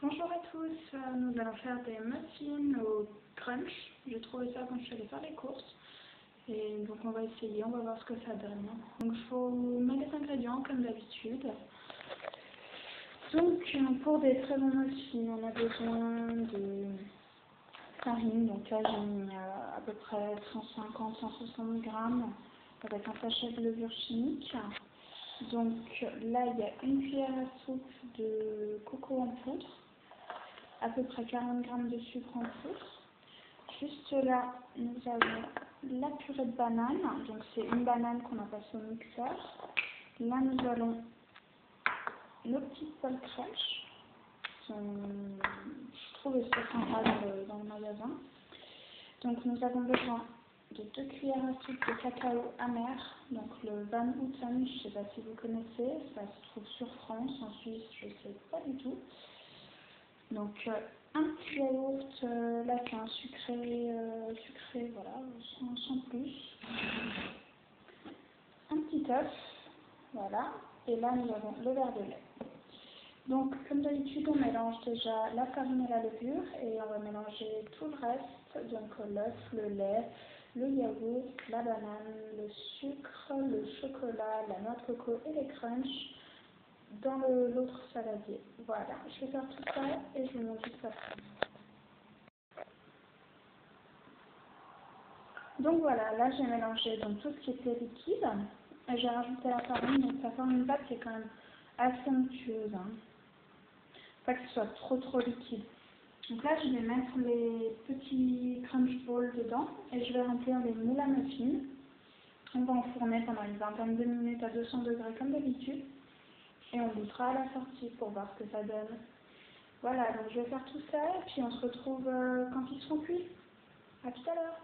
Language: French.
Bonjour à tous, nous allons faire des muffins au crunch. J'ai trouvé ça quand je suis allée faire les courses. Et donc on va essayer, on va voir ce que ça donne. Donc il faut mettre les ingrédients comme d'habitude. Donc pour des très bons muffins, on a besoin de farine. Donc là j'ai mis à peu près 150-160 grammes avec un sachet de levure chimique. Donc là il y a une cuillère à soupe de coco en poudre, à peu près 40 grammes de sucre en poudre. Juste là, nous avons la purée de banane, donc c'est une banane qu'on a passée au mixeur. Là, nous allons nos petites poils crunch, je trouve ça sympa dans le magasin. Donc nous avons besoin de 2 cuillères à soupe de cacao amer, donc le Van Houten, je ne sais pas si vous connaissez, ça se trouve sur France, en Suisse je ne sais pas du tout. Donc un petit yaourt, là c'est un sucré voilà, sans plus. Un petit œuf, voilà, et là nous avons le verre de lait. Donc comme d'habitude on mélange déjà la farine et la levure et on va mélanger tout le reste, donc l'œuf, le lait, le yaourt, la banane, le sucre, le chocolat, la noix de coco et les crunchs dans l'autre saladier. Voilà, je vais faire tout ça et je vous montre juste après. Donc voilà, là j'ai mélangé donc, tout ce qui était liquide et j'ai rajouté la farine, donc ça forme une pâte qui est quand même assez onctueuse. Pas que ce soit trop liquide. Donc là je vais mettre les petits crunch balls dedans et je vais remplir les moules à muffins. On va enfourner pendant une vingtaine de minutes à 200 degrés comme d'habitude et on goûtera à la sortie pour voir ce que ça donne. Voilà, donc je vais faire tout ça et puis on se retrouve quand ils seront cuits. À tout à l'heure.